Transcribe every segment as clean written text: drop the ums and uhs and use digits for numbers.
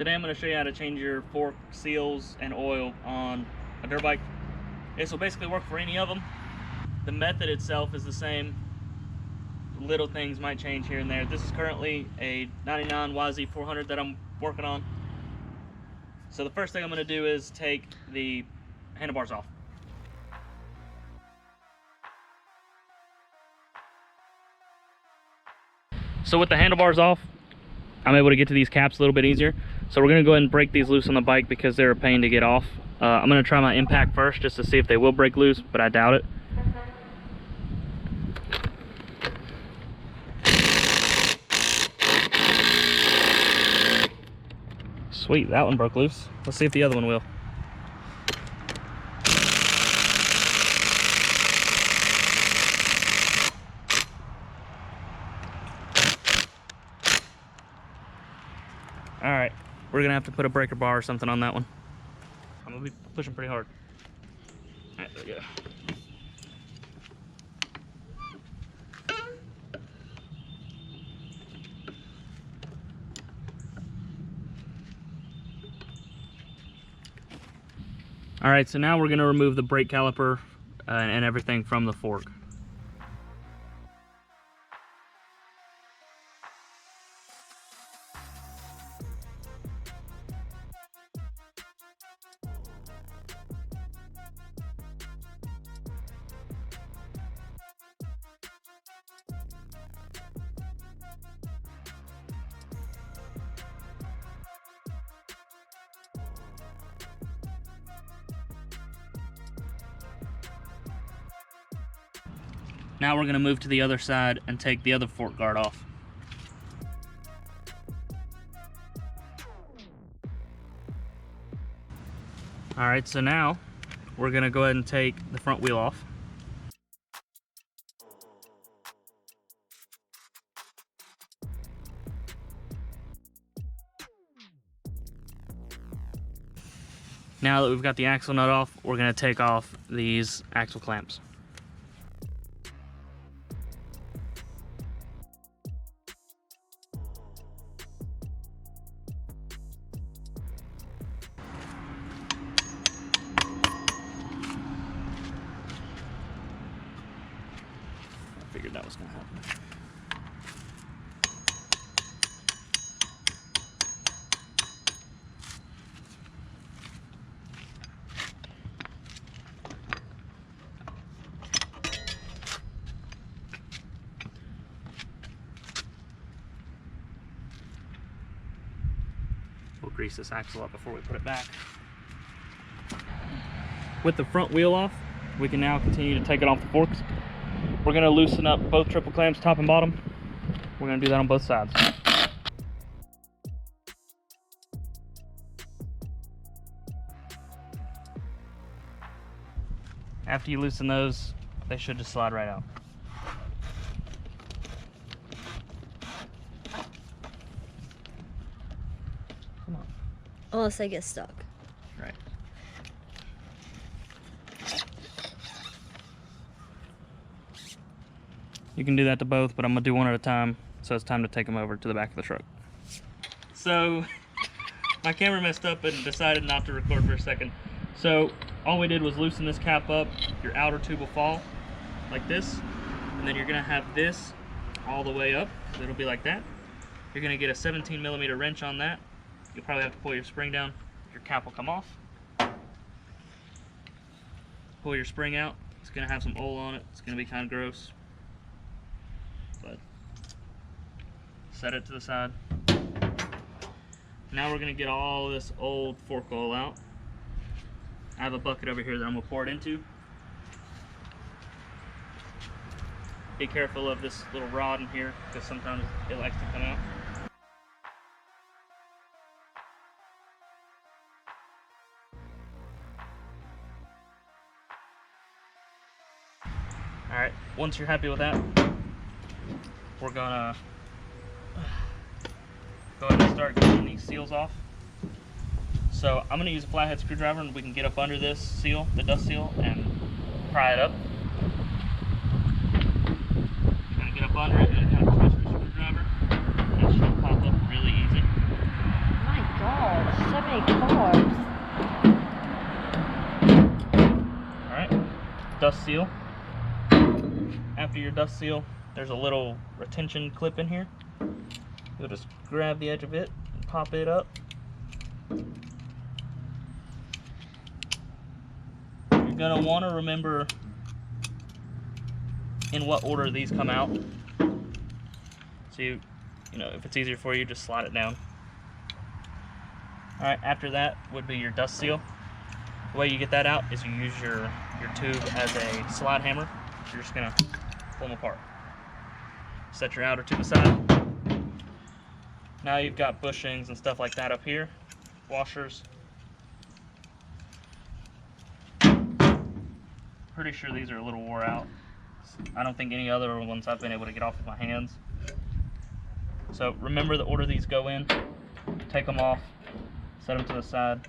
Today I'm going to show you how to change your fork seals and oil on a dirt bike. This will basically work for any of them. The method itself is the same. Little things might change here and there. This is currently a 99 YZ400 that I'm working on. So the first thing I'm going to do is take the handlebars off. So with the handlebars off, I'm able to get to these caps a little bit easier. So we're gonna go ahead and break these loose on the bike because they're a pain to get off. I'm gonna try my impact first just to see if they will break loose, but I doubt it. Sweet, that one broke loose. Let's see if the other one will. All right, we're gonna have to put a breaker bar or something on that one. I'm gonna be pushing pretty hard. All right, there we go. All right, so now we're gonna remove the brake caliper and everything from the fork. Now we're going to move to the other side and take the other fork guard off. Alright, so now we're going to go ahead and take the front wheel off. Now that we've got the axle nut off, we're going to take off these axle clamps. Figured that was gonna happen. We'll grease this axle up before we put it back. With the front wheel off, we can now continue to take it off the forks. We're going to loosen up both triple clamps, top and bottom. We're going to do that on both sides. After you loosen those, they should just slide right out. Come on. Unless I get stuck. Right. You can do that to both, but I'm gonna do one at a time, so it's time to take them over to the back of the truck. So, my camera messed up and decided not to record for a second. So, all we did was loosen this cap up. Your outer tube will fall like this, and then you're gonna have this all the way up. It'll be like that. You're gonna get a 17mm wrench on that. You'll probably have to pull your spring down. Your cap will come off. Pull your spring out. It's gonna have some oil on it. It's gonna be kind of gross. But set it to the side. Now we're gonna get all this old fork oil out. I have a bucket over here that I'm gonna pour it into. Be careful of this little rod in here because sometimes it likes to come out. Alright, once you're happy with that, we're gonna go ahead and start getting these seals off. So I'm gonna use a flathead screwdriver and we can get up under this seal, the dust seal, and pry it up. Kind of get up under it and kind of twist the screwdriver. It should pop up really easy. My God. So many cars. Alright, dust seal. After your dust seal, there's a little retention clip in here. You'll just grab the edge of it and pop it up. You're gonna want to remember in what order these come out. So you know, if it's easier for you, just slide it down. Alright, after that would be your dust seal. The way you get that out is you use your tube as a slide hammer. You're just gonna pull them apart. Set your outer tube aside. Now you've got bushings and stuff like that up here, washers. Pretty sure these are a little wore out. I don't think any other ones I've been able to get off with my hands. So remember the order these go in. Take them off, set them to the side,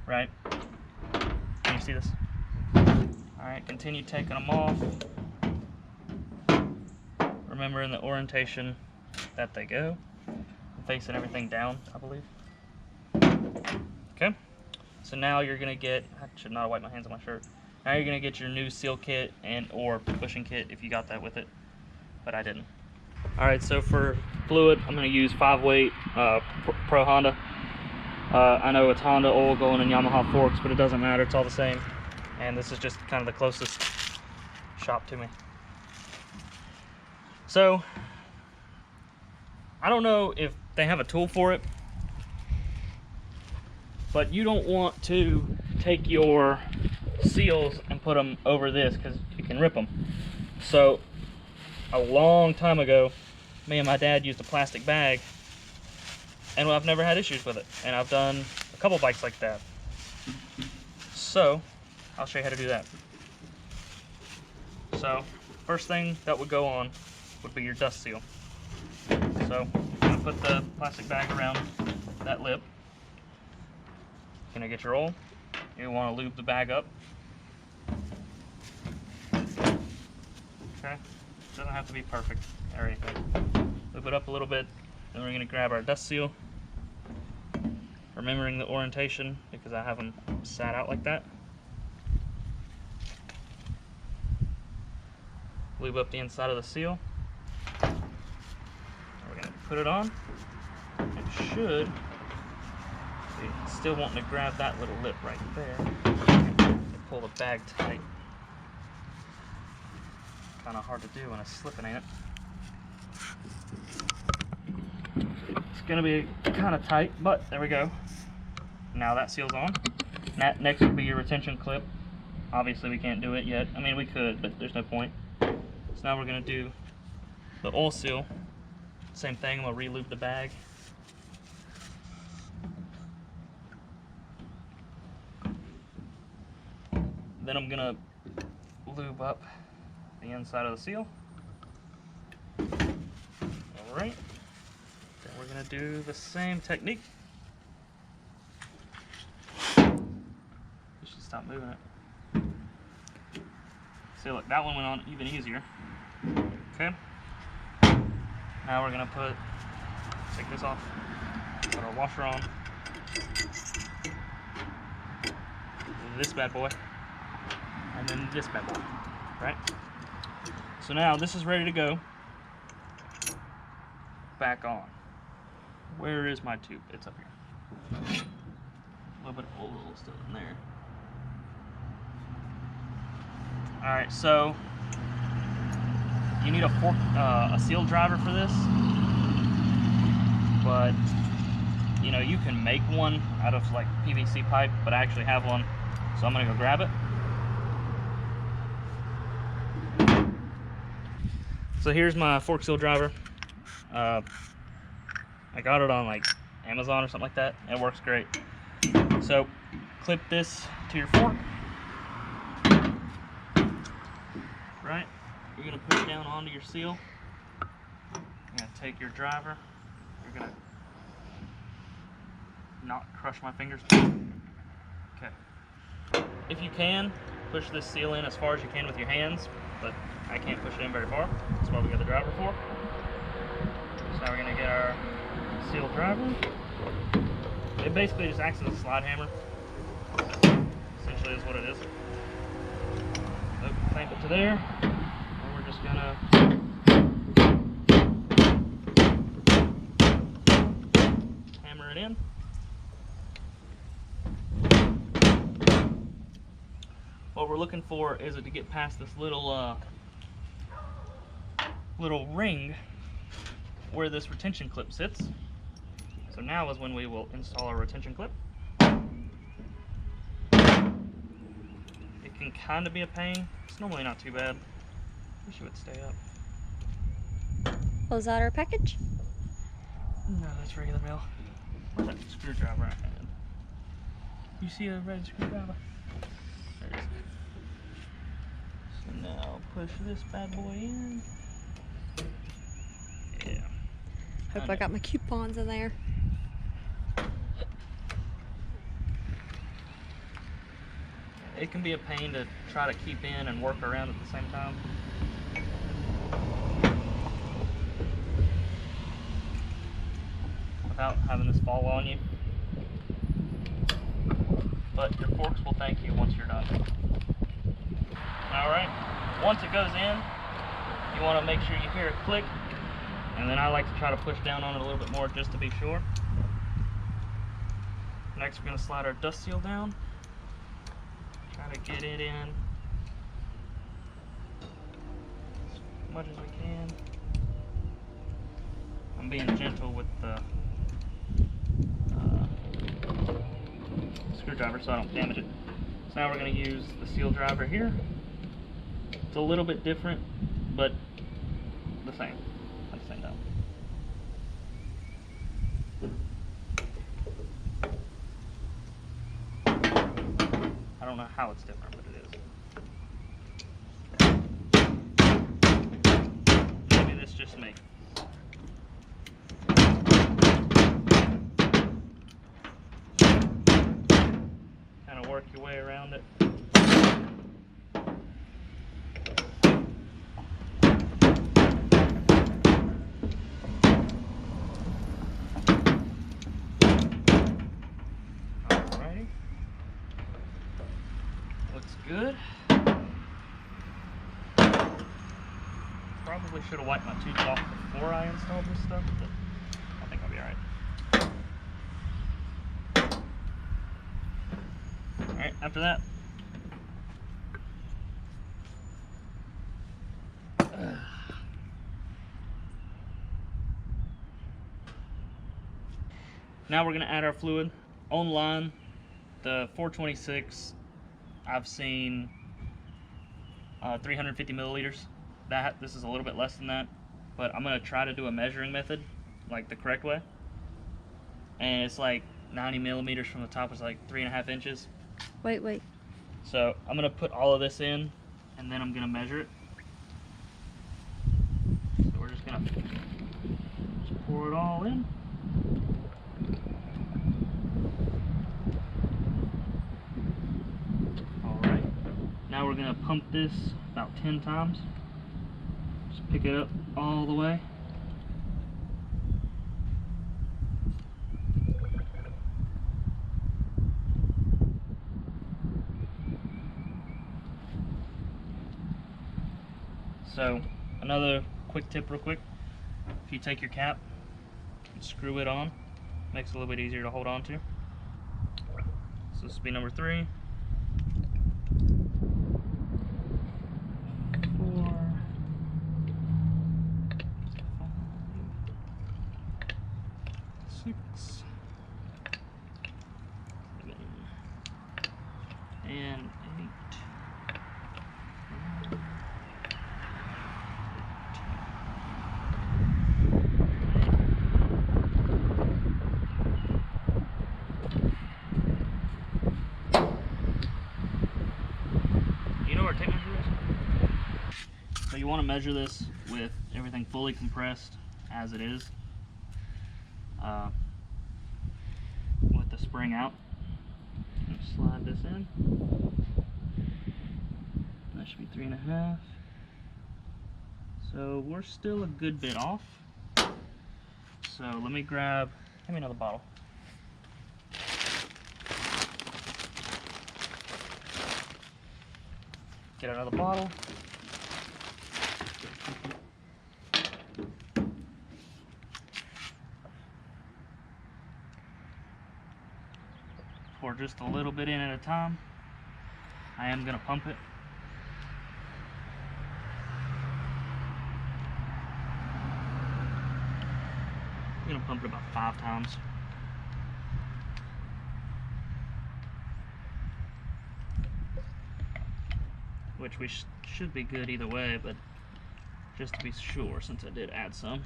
right? Can you see this? Alright, continue taking them off. Remember in the orientation that they go. Facing everything down, I believe. Okay, so now you're gonna get, I should not have wiped my hands on my shirt. Now you're gonna get your new seal kit and or bushing kit if you got that with it, but I didn't. All right, so for fluid, I'm gonna use 5-weight Pro Honda. I know it's Honda oil going in Yamaha forks, but it doesn't matter, it's all the same. And this is just kind of the closest shop to me. So, I don't know if they have a tool for it, but you don't want to take your seals and put them over this because you can rip them. So a long time ago, me and my dad used a plastic bag, and I've never had issues with it, and I've done a couple bikes like that. So I'll show you how to do that. So first thing that would go on would be your dust seal. So you're going to put the plastic bag around that lip. You're going to get your oil. You want to lube the bag up. Okay, doesn't have to be perfect or anything. Lube it up a little bit. Then we're going to grab our dust seal. Remembering the orientation because I have them sat out like that. Lube up the inside of the seal. We're going to put it on. It should. It's still wanting to grab that little lip right there. Pull the bag tight. Kind of hard to do when it's slipping, ain't it? It's going to be kind of tight, but there we go. Now that seal's on. Next would be your retention clip. Obviously we can't do it yet. I mean, we could, but there's no point. So now we're going to do the oil seal. Same thing, I'm going to re-lube the bag. Then I'm going to lube up the inside of the seal. Alright. Then we're going to do the same technique. You should stop moving it. See, look, that one went on even easier. Okay. Now we're going to take this off, put our washer on. This bad boy. And then this bad boy, right? So now this is ready to go back on. Where is my tube? It's up here. A little bit of oil still in there. All right, so you need a seal driver for this, but you know, you can make one out of like PVC pipe, but I actually have one, so I'm gonna go grab it. So here's my fork seal driver. I got it on like Amazon or something like that. It works great. So clip this to your fork. Right? You're gonna push down onto your seal. You're gonna take your driver. You're gonna not crush my fingers. Okay. If you can, push this seal in as far as you can with your hands, but I can't push it in very far. That's what we got the driver for. So now we're gonna get our seal driver. It basically just acts as a slide hammer. Essentially is what it is. So clamp it to there, and we're just gonna hammer it in. What we're looking for is it to get past this little little ring where this retention clip sits. So now is when we will install our retention clip. It can kind of be a pain. It's normally not too bad. Wish it would stay up. Was that our package? No, that's regular mail. Where's that screwdriver I had? You see a red screwdriver? There it is. So now push this bad boy in. Yeah. Hope I got my coupons in there. It can be a pain to try to keep in and work around at the same time. Without having this fall on you. But your forks will thank you once you're done. Alright, once it goes in, you want to make sure you hear it click. And then I like to try to push down on it a little bit more just to be sure. Next we're going to slide our dust seal down. Try to get it in as much as we can. I'm being gentle with the screwdriver so I don't damage it. So now we're going to use the seal driver here. It's a little bit different, but the same at the same time. I don't know how it's different, but it is. Maybe this just me. Kind of work your way around it. Alrighty. Looks good. Probably should have wiped my tubes off before I installed this stuff, but I think I'll be alright. Alright, after that, now we're going to add our fluid. Online, the 426, I've seen 350 milliliters. This is a little bit less than that, but I'm going to try to do a measuring method, like the correct way. And it's like 90 millimeters from the top is like 3.5 inches. Wait. So I'm going to put all of this in, and then I'm going to measure it. So we're just going to pour it all in. Alright, now we're going to pump this about 10 times. Just pick it up all the way. So, another quick tip real quick. If you take your cap and screw it on, makes it a little bit easier to hold on to. So this will be number 3. 4, 5, 6, 7, and 8. So you want to measure this with everything fully compressed as it is, with the spring out. Just slide this in. That should be 3.5. So we're still a good bit off. So let me grab, give me another bottle. get another bottle. Pour just a little bit in at a time. I am gonna pump it. I'm gonna pump it about 5 times. Which we should be good either way, but just to be sure, since I did add some.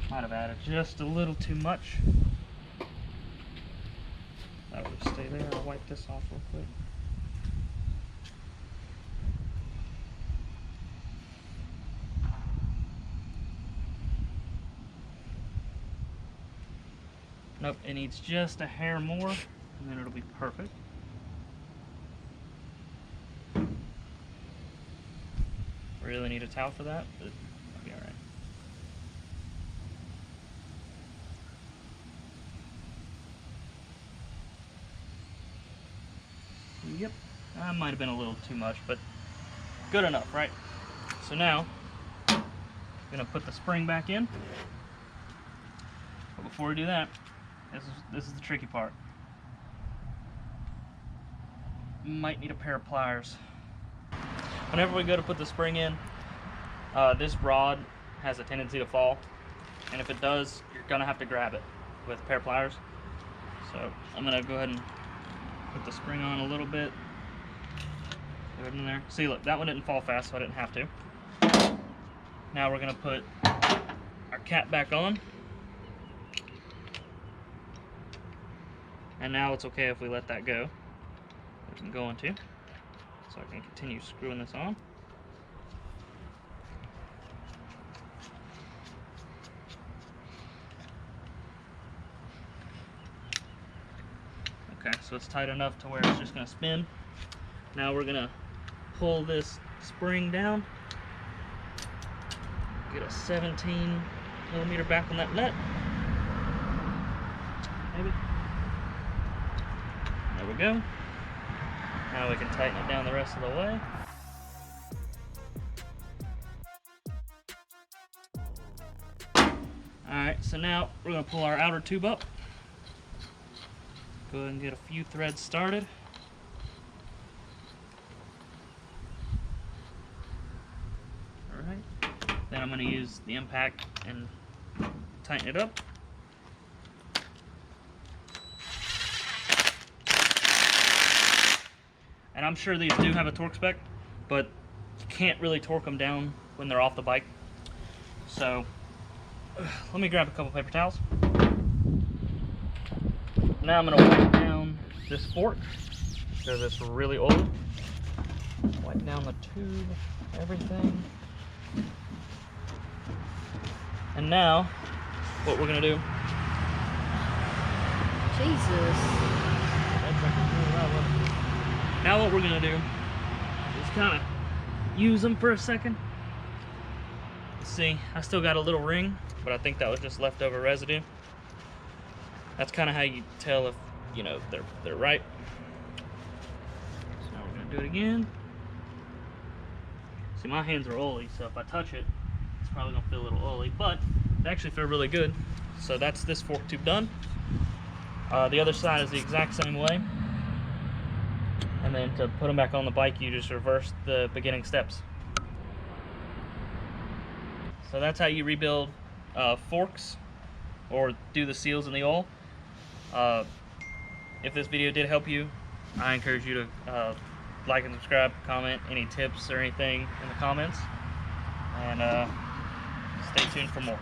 Might have added just a little too much. That would stay there. I'll wipe this off real quick. Nope, it needs just a hair more, and then it'll be perfect. Really need a towel for that, but it'll be alright. Yep, that might have been a little too much, but good enough, right? So now, I'm gonna put the spring back in. But before we do that, this is the tricky part. Might need a pair of pliers. Whenever we go to put the spring in, this rod has a tendency to fall, and if it does, you're gonna have to grab it with a pair of pliers. So I'm gonna go ahead and put the spring on a little bit. Go ahead in there. See, look, that one didn't fall fast, so I didn't have to. Now we're gonna put our cap back on. And now it's okay if we let that go, which I'm going to. So I can continue screwing this on. Okay, so it's tight enough to where it's just gonna spin. Now we're gonna pull this spring down. Get a 17mm back on that nut. Maybe. There we go. Now we can tighten it down the rest of the way. Alright, so now we're going to pull our outer tube up. Go ahead and get a few threads started. Alright, then I'm going to use the impact and tighten it up. And I'm sure these do have a torque spec, but you can't really torque them down when they're off the bike. So let me grab a couple paper towels. Now I'm going to wipe down this fork because it's really old. Wipe down the tube, everything. And now what we're going to do. Jesus. Now what we're gonna do is kind of use them for a second. See, I still got a little ring, but I think that was just leftover residue. That's kind of how you tell if, you know, they're right. So now we're gonna do it again. See, my hands are oily, so if I touch it, it's probably gonna feel a little oily, but they actually feel really good. So that's this fork tube done. The other side is the exact same way. And then to put them back on the bike, you just reverse the beginning steps. So that's how you rebuild forks or do the seals in the oil. If this video did help you, I encourage you to like and subscribe, comment any tips or anything in the comments, and stay tuned for more.